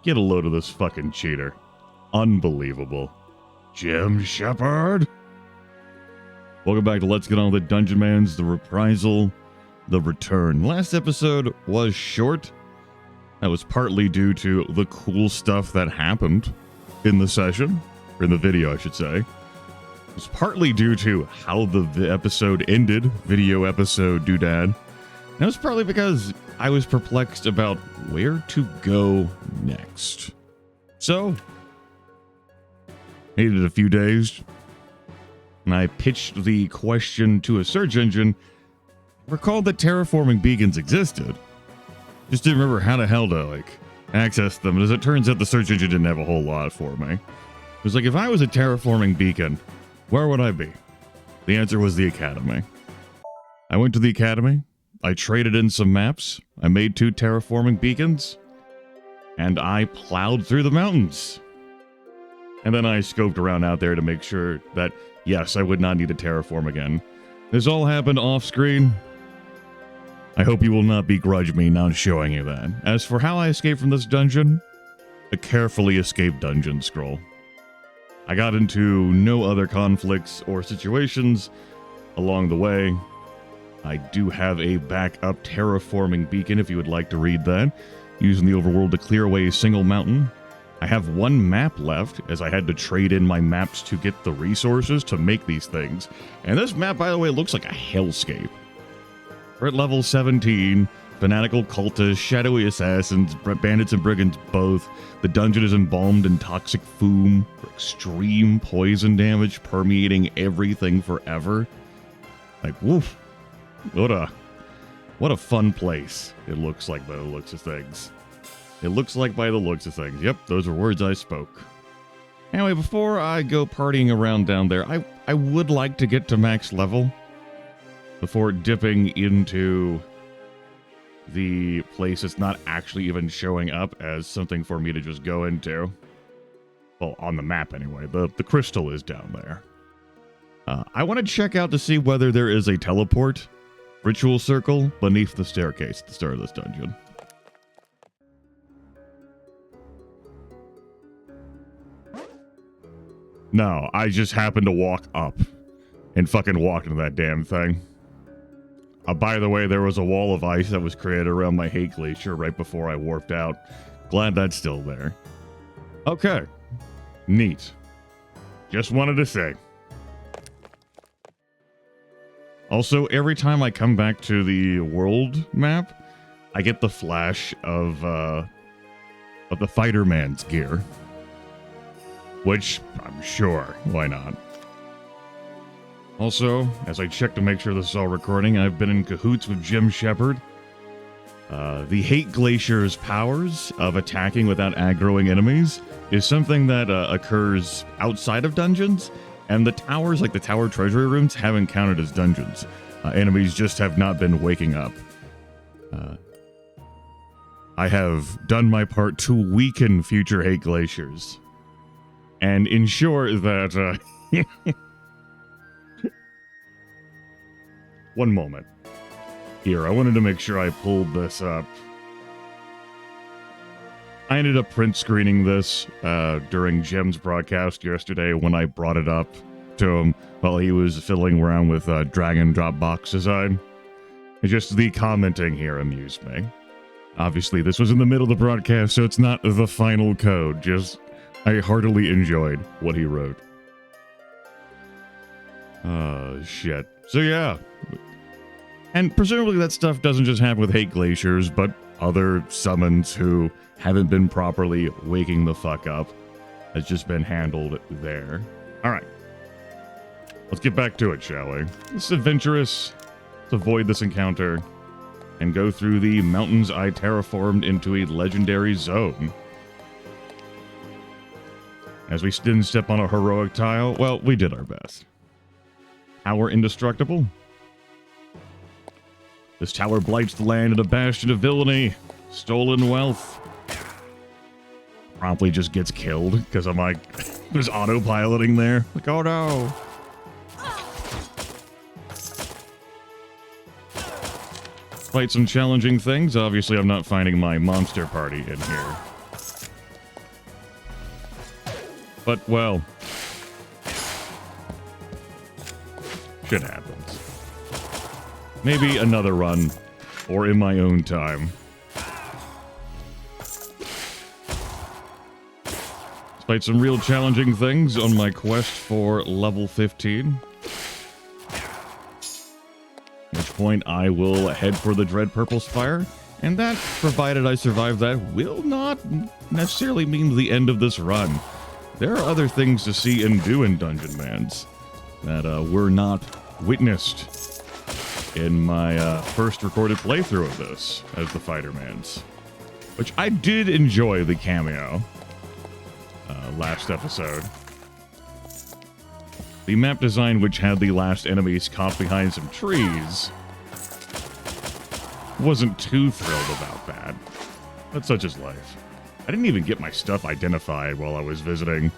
Get a load of this fucking cheater. Unbelievable. Jim Shepard? Welcome back to Let's Get On with Dungeonmans, the reprisal, the return. Last episode was short. That was partly due to the cool stuff that happened in the session, or in the video, I should say. It was partly due to how the episode ended, video episode doodad. And it was partly because I was perplexed about where to go next. So, needed a few days, and I pitched the question to a search engine. Recalled that terraforming beacons existed. Just didn't remember how the hell to, access them. And as it turns out, the search engine didn't have a whole lot for me. It was like, if I was a terraforming beacon, where would I be? The answer was the Academy. I went to the Academy. I traded in some maps. I made 2 terraforming beacons. And I plowed through the mountains. And then I scoped around out there to make sure that, yes, I would not need to terraform again. This all happened off-screen. I hope you will not begrudge me not showing you that. As for how I escaped from this dungeon, a carefully escaped dungeon scroll. I got into no other conflicts or situations along the way. I do have a backup terraforming beacon if you would like to read that, using the overworld to clear away a single mountain. I have 1 map left, as I had to trade in my maps to get the resources to make these things. And this map, by the way, looks like a hellscape. We're at level 17, fanatical cultists, shadowy assassins, bandits and brigands both. The dungeon is embalmed in toxic fume, for extreme poison damage permeating everything forever. Like, woof. What a fun place it looks like by the looks of things. It looks like by the looks of things. Yep, those are words I spoke. Anyway, before I go partying around down there, I would like to get to max level before dipping into the place that's not actually even showing up as something for me to just go into. Well, on the map anyway. The crystal is down there. I want to check out to see whether there is a teleport ritual circle beneath the staircase at the start of this dungeon. No, I just happened to walk up and fucking walked into that damn thing. By the way, there was a wall of ice that was created around my hate glacier right before I warped out. Glad that's still there. Okay. Neat. Just wanted to say. Also, every time I come back to the world map, I get the flash of the fighter man's gear. Which, I'm sure, why not? Also, as I check to make sure this is all recording, I've been in cahoots with Jim Shepard. The Hate Glacier's powers of attacking without aggroing enemies is something that occurs outside of dungeons, and the towers, like the tower treasury rooms, haven't counted as dungeons. Enemies just have not been waking up. I have done my part to weaken future Hate Glaciers and ensure that... One moment. Here, I wanted to make sure I pulled this up. I ended up print screening this during Jim's broadcast yesterday when I brought it up to him while he was fiddling around with drag and drop box design. It's just the commenting here amused me. Obviously, this was in the middle of the broadcast, so it's not the final code. Just, I heartily enjoyed what he wrote. Oh, shit. So yeah. And presumably that stuff doesn't just happen with Hate Glaciers, but other summons who haven't been properly waking the fuck up has just been handled there. Alright. Let's get back to it, shall we? This is adventurous. Let's avoid this encounter and go through the mountains I terraformed into a legendary zone. As we didn't step on a heroic tile, well, we did our best. Tower indestructible. This tower blights the land in a bastion of villainy. Stolen wealth. Promptly just gets killed because I'm like, there's autopiloting there. Like, oh no. Despite some challenging things, obviously I'm not finding my monster party in here. But, well, shit happens. Maybe another run, or in my own time. Despite some real challenging things on my quest for level 15. At which point I will head for the Dread Purple Spire, and that, provided I survive that, will not necessarily mean the end of this run. There are other things to see and do in Dungeonmans that were not witnessed in my first recorded playthrough of this as the Fightermans. Which I did enjoy the cameo last episode. The map design, which had the last enemies caught behind some trees, wasn't too thrilled about that. But such is life. I didn't even get my stuff identified while I was visiting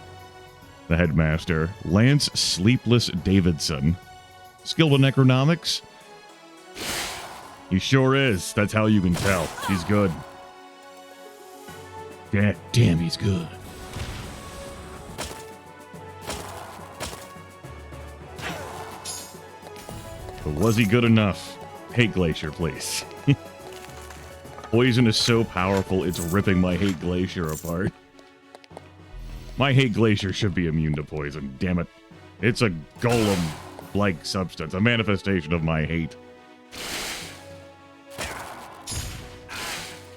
the headmaster. Lance Sleepless Davidson. Skilled in Necronomics? He sure is. That's how you can tell. He's good. Damn, he's good. But was he good enough? Hate Glacier, please. Poison is so powerful, it's ripping my Hate Glacier apart. My Hate Glacier should be immune to poison, damn it. It's a golem-like substance, a manifestation of my hate.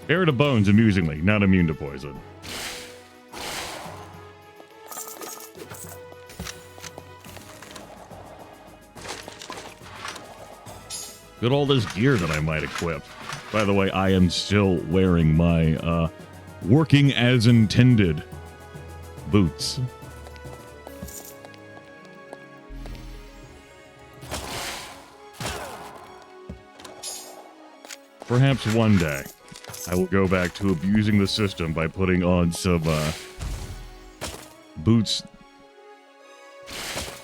Bare to bones, amusingly, not immune to poison. Look at all this gear that I might equip. By the way, I am still wearing my working as intended boots. Perhaps one day I will go back to abusing the system by putting on some boots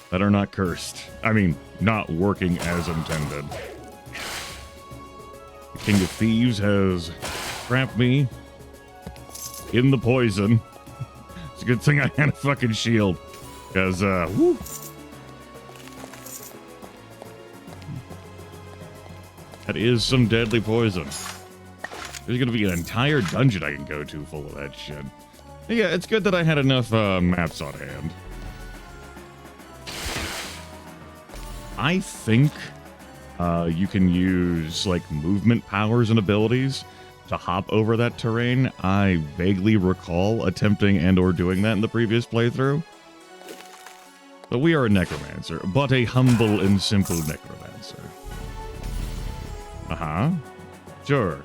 that are not cursed. I mean, not working as intended. The King of Thieves has trapped me in the poison. It's a good thing I had a fucking shield. Because, woo. That is some deadly poison. There's gonna be an entire dungeon I can go to full of that shit. Yeah, it's good that I had enough maps on hand. I think you can use like movement powers and abilities to hop over that terrain. I vaguely recall attempting and or doing that in the previous playthrough. But we are a necromancer, but a humble and simple necromancer. Uh-huh. Sure.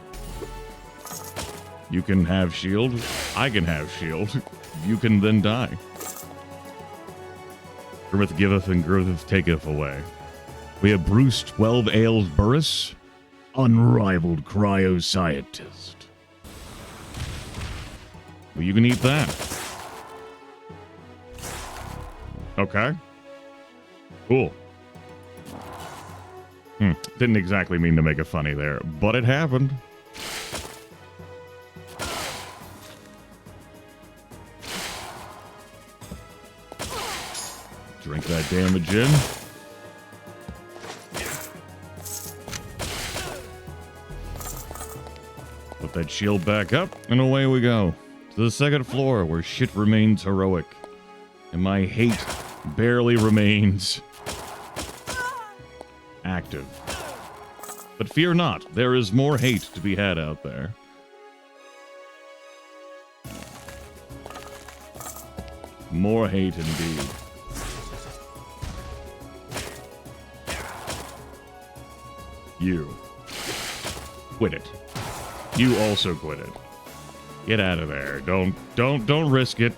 You can have shield. I can have shield. You can then die. Grimith giveth and Grimith taketh away. We have Bruce 12 Ales Burris, unrivaled cryo-scientist. Well, you can eat that. Okay. Cool. Didn't exactly mean to make it funny there, but it happened. Drink that damage in. Put that shield back up, and away we go. To the second floor, where shit remains heroic. And my hate barely remains active. But fear not, there is more hate to be had out there. More hate indeed. You. Quit it. You also quit it. Get out of there. Don't risk it.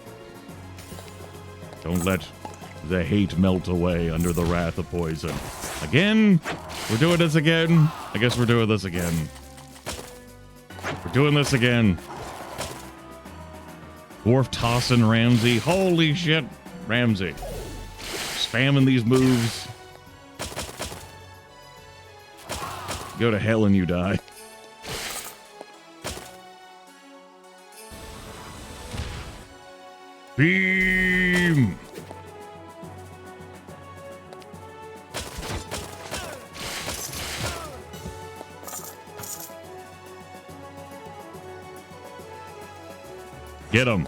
Don't let the hate melt away under the wrath of poison. Again? We're doing this again? I guess we're doing this again. We're doing this again. Dwarf Tossin Ramsey. Holy shit, Ramsey. Spamming these moves. Go to hell and you die. Be team! Get him.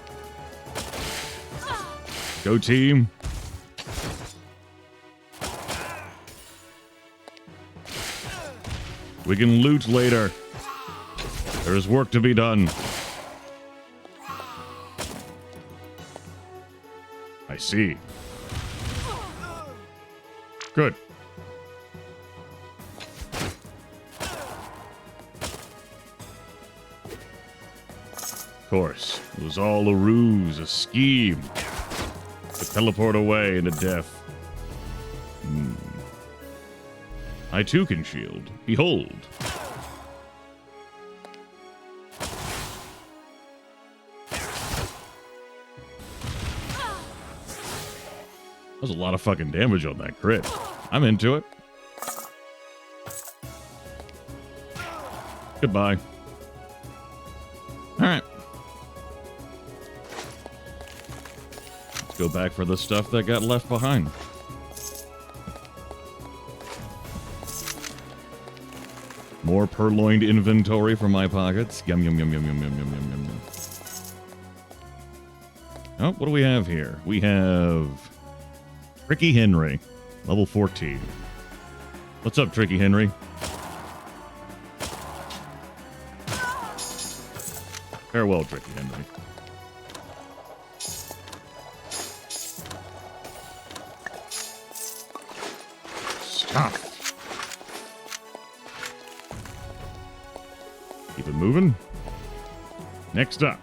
Go team. We can loot later. There is work to be done. I see. Good. Of course, it was all a ruse, a scheme to teleport away into death. I too can shield. Behold. That was a lot of fucking damage on that crit. I'm into it. Goodbye. Alright. Let's go back for the stuff that got left behind. More purloined inventory from my pockets. Yum, yum, yum, yum, yum, yum, yum, yum, yum. Oh, what do we have here? We have Tricky Henry, level 14. What's up, Tricky Henry? Farewell, Tricky Henry. Stop. Keep it moving. Next up.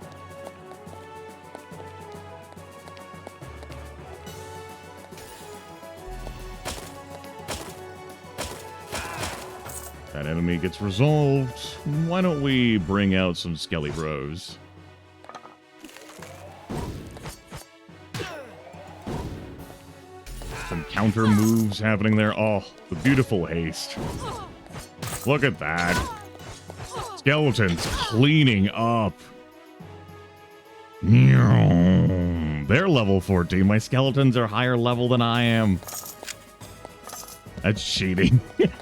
That enemy gets resolved. Why don't we bring out some Skelly Bros? Some counter moves happening there. Oh, the beautiful haste. Look at that. Skeletons cleaning up. They're level 14. My skeletons are higher level than I am. That's cheating. I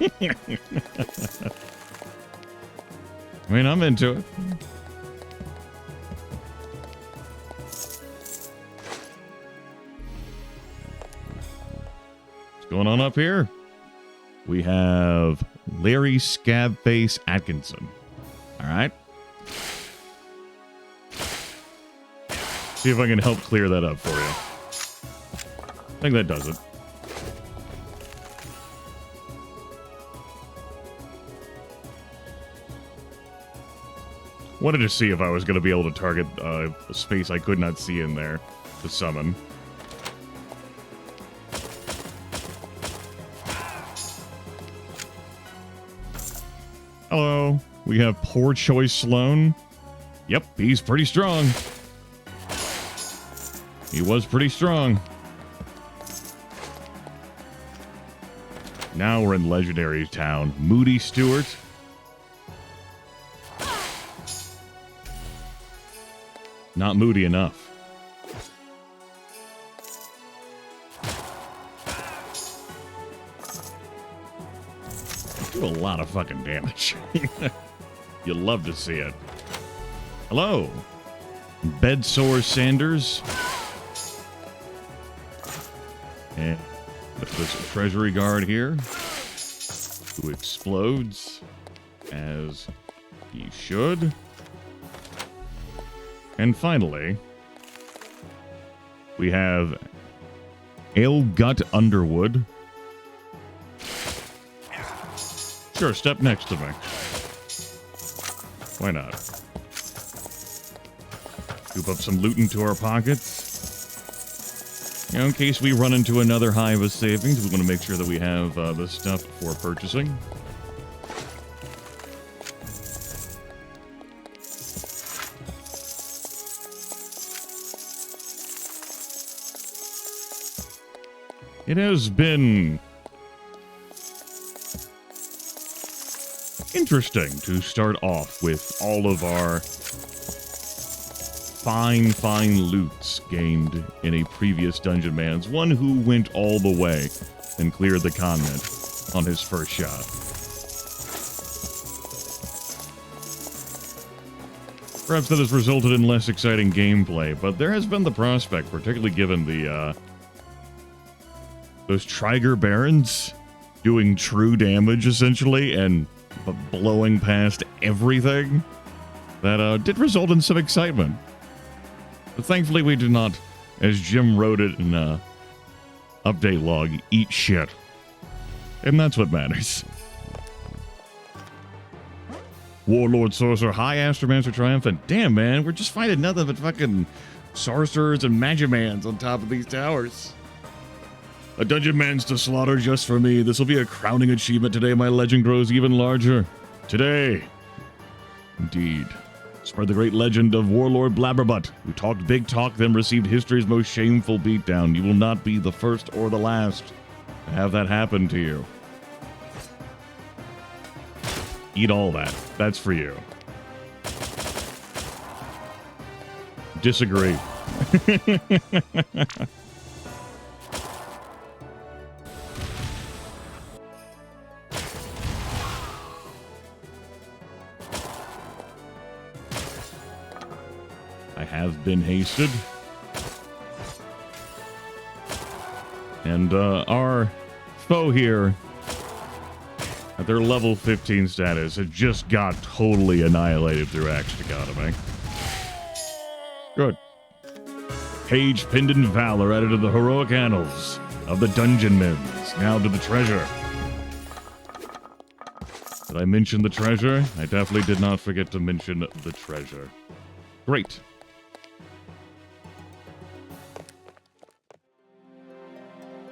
mean, I'm into it. What's going on up here? We have Larry Scabface Atkinson. All right. See if I can help clear that up for you. I think that does it. Wanted to see if I was going to be able to target a space I could not see in there to summon. Hello. We have Poor Choice Sloan. Yep, he's pretty strong. He was pretty strong. Now we're in Legendary Town. Moody Stewart. Not moody enough. Do a lot of fucking damage. You'll love to see it. Hello. Bedsore Sanders. And this treasury guard here, who explodes as he should. And finally, we have Alegut Underwood. Sure, step next to me. Why not? Scoop up some loot into our pockets. You know, in case we run into another hive of savings, we want to make sure that we have the stuff for purchasing. It has been interesting to start off with all of our fine loots gained in a previous Dungeonmans. One who went all the way and cleared the continent on his first shot. Perhaps that has resulted in less exciting gameplay, but there has been the prospect, particularly given the, those Trigger Barons doing true damage, essentially, and blowing past everything, that did result in some excitement. But thankfully we did not, as Jim wrote it in update log, eat shit. And that's what matters. Warlord, Sorcerer, High Astromancer, Triumphant. Damn, man, we're just finding nothing but fucking sorcerers and magimans on top of these towers. A Dungeonmans to slaughter just for me. This will be a crowning achievement today. My legend grows even larger. Today. Indeed. Spread the great legend of Warlord Blabberbutt, who talked big talk, then received history's most shameful beatdown. You will not be the first or the last to have that happen to you. Eat all that. That's for you. Disagree. I have been hasted. And our foe here, at their level 15 status, had just got totally annihilated through Axe Dichotomy. Good. Page pinned in valor added to the heroic annals of the Dungeonmans. Now to the treasure. Did I mention the treasure? I definitely did not forget to mention the treasure. Great.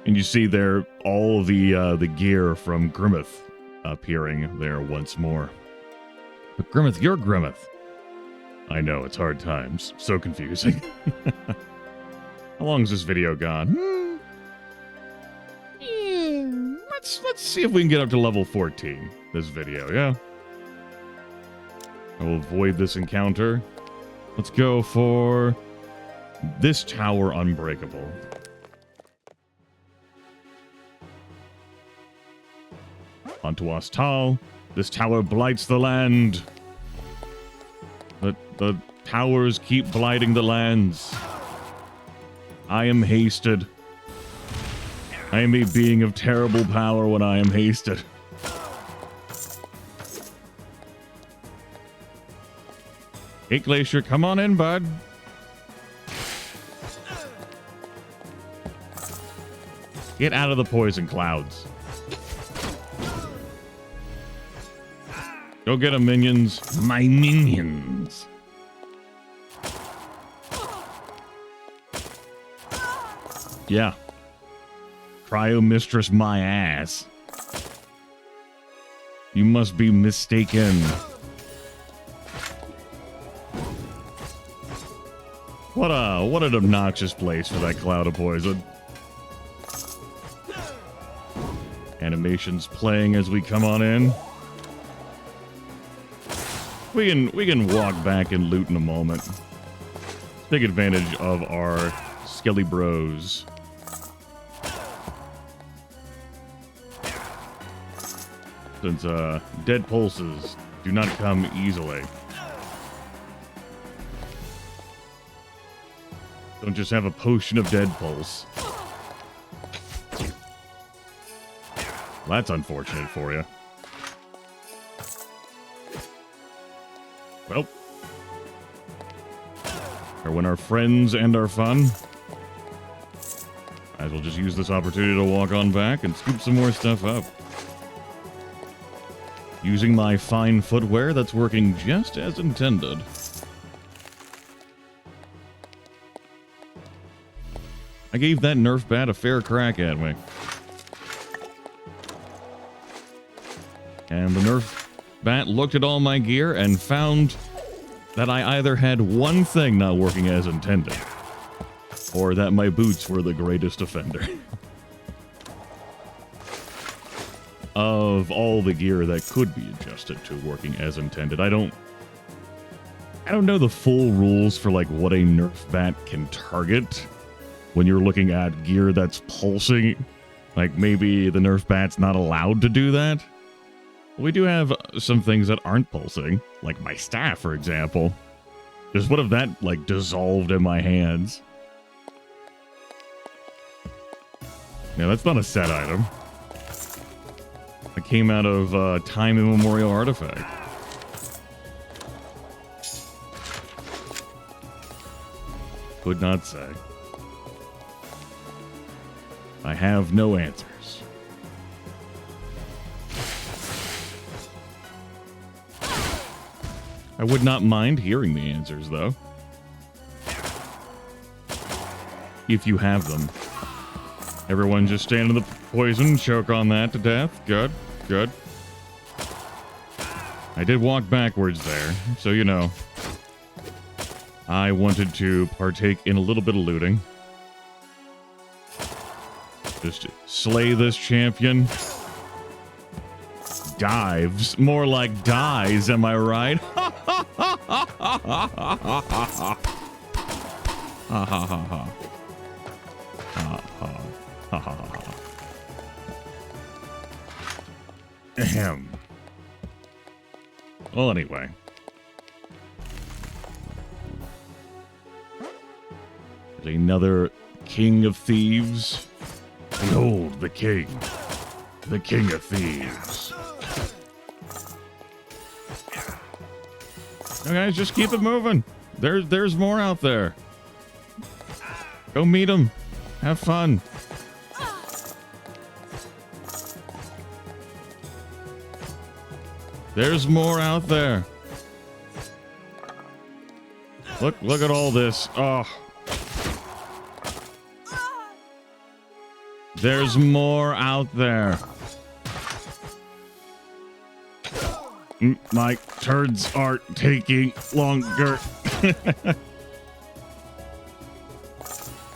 And you see there all the gear from Grimith appearing there once more. But Grimith, you're Grimith. I know, it's hard times. So confusing. How long is this video gone? Let's see if we can get up to level 14 this video, yeah? I will avoid this encounter. Let's go for this tower unbreakable. Onto Astal. This tower blights the land. The towers keep blighting the lands. I am hasted. I am a being of terrible power when I am hasted. Hey, Glacier, come on in, bud. Get out of the poison clouds. Go get 'em, minions. My minions. Yeah. Cryo Mistress my ass. You must be mistaken. What an obnoxious place for that cloud of poison. Animations playing as we come on in. We can walk back and loot in a moment. Take advantage of our skelly bros. Since dead pulses do not come easily. Don't just have a potion of dead pulse. Well, that's unfortunate for you. Well, or when our friends end our fun, might as well just use this opportunity to walk on back and scoop some more stuff up. Using my fine footwear that's working just as intended. I gave that Nerf bat a fair crack at me. And the Nerf bat looked at all my gear and found that I either had one thing not working as intended, or that my boots were the greatest offender. Of all the gear that could be adjusted to working as intended, I don't I don't know the full rules for like what a Nerf bat can target when you're looking at gear that's pulsing. Like maybe the Nerf bat's not allowed to do that. We do have some things that aren't pulsing, like my staff, for example. Just what if that like dissolved in my hands? Yeah, that's not a set item. It came out of time immemorial artifact. Could not say. I have no answers. I would not mind hearing the answers, though. If you have them. Everyone just stand in the poison, choke on that to death. Good, good. I did walk backwards there, so you know. I wanted to partake in a little bit of looting. Just slay this champion. Dives. More like dies, am I right? Ha ha ha ha ha ha ha ha ha ha. Ha ha ha. Ahem. Well, anyway. There's another king of thieves. Behold the king of thieves. Okay, guys, just keep it moving. There's more out there. Go meet them. Have fun. There's more out there. Look at all this. Oh. There's more out there. My turds are taking longer.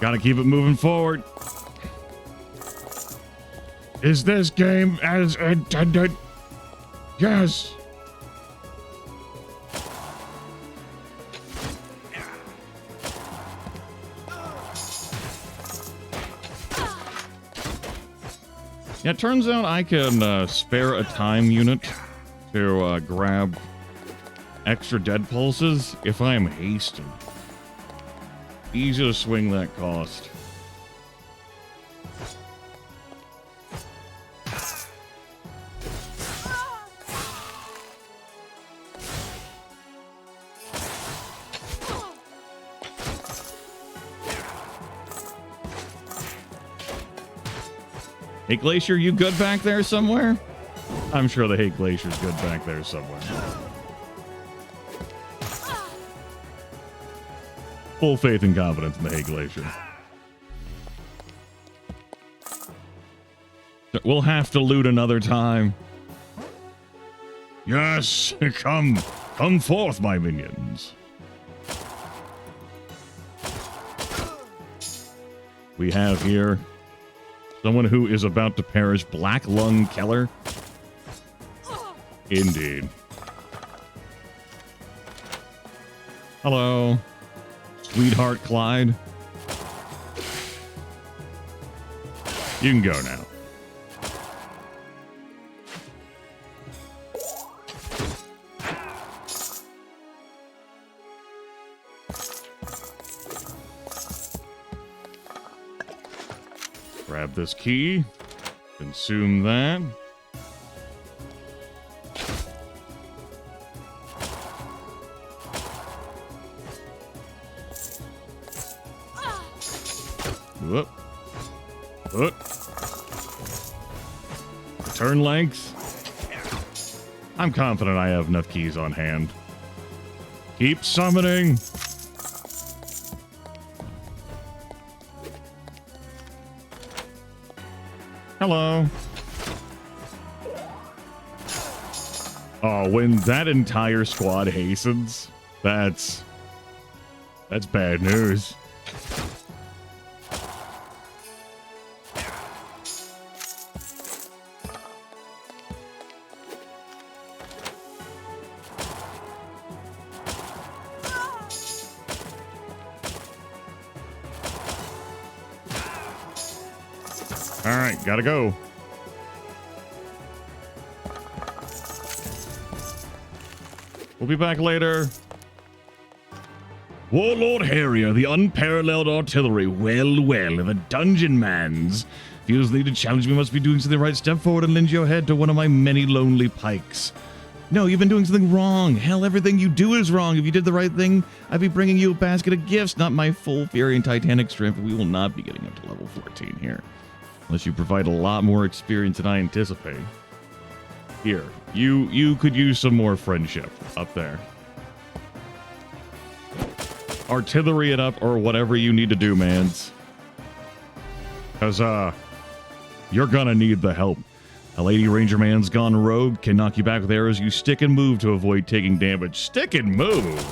Gotta keep it moving forward. Is this game as intended? Yes. Yeah, it turns out I can spare a time unit to grab extra dead pulses if I am hasted. Easy to swing that cost. Hey, Glacier, you good back there somewhere? I'm sure the Hate Glacier's good back there somewhere. Full faith and confidence in the Hate Glacier. We'll have to loot another time. Yes, come forth, my minions. We have here someone who is about to perish, Black Lung Keller. Indeed. Hello, Sweetheart Clyde. You can go now. Grab this key. Consume that. Whoop. Whoop. Turn length. I'm confident I have enough keys on hand. Keep summoning. Hello. Oh, when that entire squad hastens, that's bad news. All right, gotta go. We'll be back later. Warlord Harrier, the unparalleled artillery. Well, well, the Dungeonmans. Feels the need to challenge me, must be doing something right. Step forward and lend your head to one of my many lonely pikes. No, you've been doing something wrong. Hell, everything you do is wrong. If you did the right thing, I'd be bringing you a basket of gifts, not my full fury and titanic strength. We will not be getting up to level 14 here. Unless you provide a lot more experience than I anticipate. Here, you could use some more friendship up there. Artillery it up or whatever you need to do, mans. Because, you're gonna need the help. A Lady Ranger man's gone rogue, can knock you back with arrows. You stick and move to avoid taking damage. Stick and move!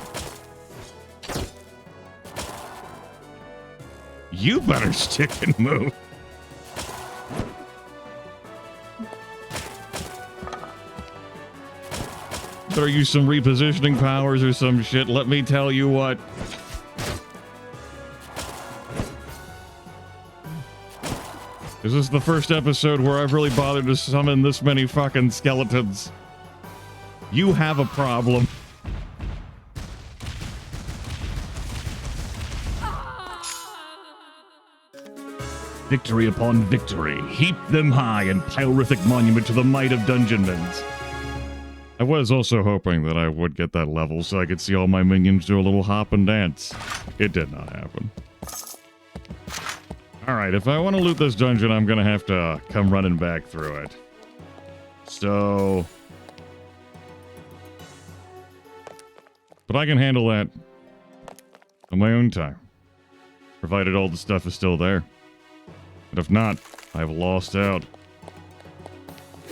You better stick and move. Better use some repositioning powers or some shit. Let me tell you what. This is the first episode where I've really bothered to summon this many fucking skeletons. You have a problem. Victory upon victory. Heap them high in pyrrhic monument to the might of Dungeonmans. I was also hoping that I would get that level so I could see all my minions do a little hop and dance. It did not happen. Alright, if I want to loot this dungeon, I'm gonna have to come running back through it. So... But I can handle that on my own time. Provided all the stuff is still there. But if not, I've lost out.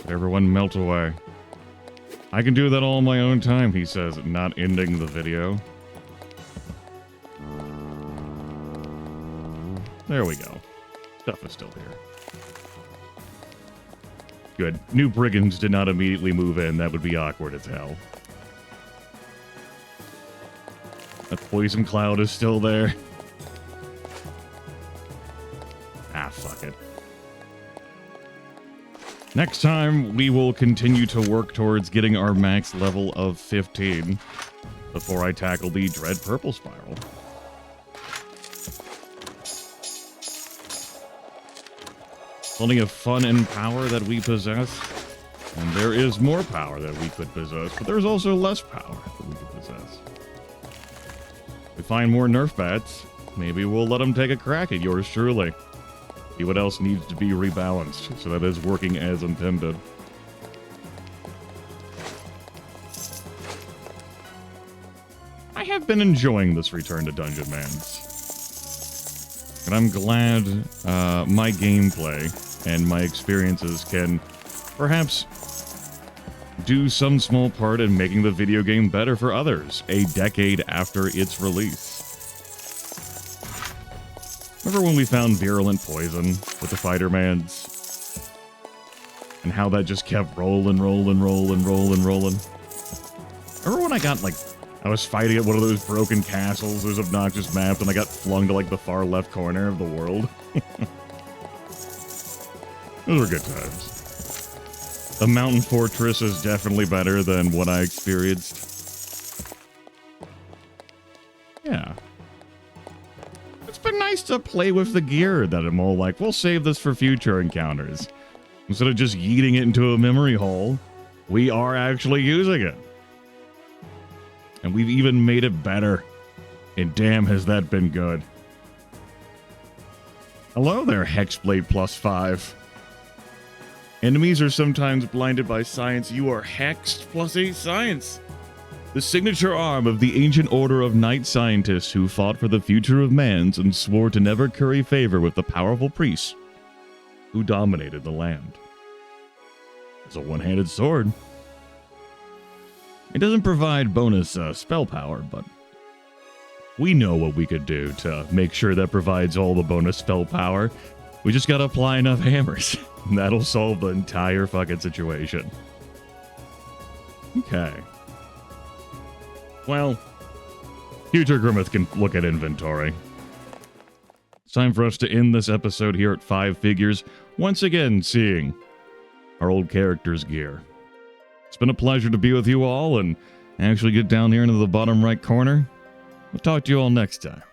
Everyone melt away. I can do that all on my own time, he says, not ending the video. There we go. Stuff is still here. Good. New brigands did not immediately move in. That would be awkward as hell. That poison cloud is still there. Ah, fuck it. Next time, we will continue to work towards getting our max level of 15 before I tackle the Dread Purple Spiral. Plenty of fun and power that we possess, and there is more power that we could possess, but there's also less power that we could possess. If we find more Nerf bats, maybe we'll let them take a crack at yours truly. See what else needs to be rebalanced, so that is working as intended. I have been enjoying this return to Dungeonmans. And I'm glad my gameplay and my experiences can perhaps do some small part in making the video game better for others a decade after its release. Remember when we found virulent poison with the Fightermans? And how that just kept rolling. Remember when I got, like, I was fighting at one of those broken castles, those obnoxious maps, and I got flung to, like, the far left corner of the world? Those were good times. The mountain fortress is definitely better than what I experienced. Yeah. It's been nice to play with the gear that I'm all like, we'll save this for future encounters. Instead of just yeeting it into a memory hole, we are actually using it. And we've even made it better. And damn, has that been good. Hello there, Hexblade +5. Enemies are sometimes blinded by science. You are hexed plus 8 science. The signature arm of the ancient order of knight scientists who fought for the future of mans and swore to never curry favor with the powerful priests who dominated the land. It's a one-handed sword. It doesn't provide bonus spell power, but we know what we could do to make sure that provides all the bonus spell power. We just gotta apply enough hammers. And that'll solve the entire fucking situation. Okay. Well, future Grimith can look at inventory. It's time for us to end this episode here at 5 figures, once again seeing our old characters' gear. It's been a pleasure to be with you all and actually get down here into the bottom right corner. We'll talk to you all next time.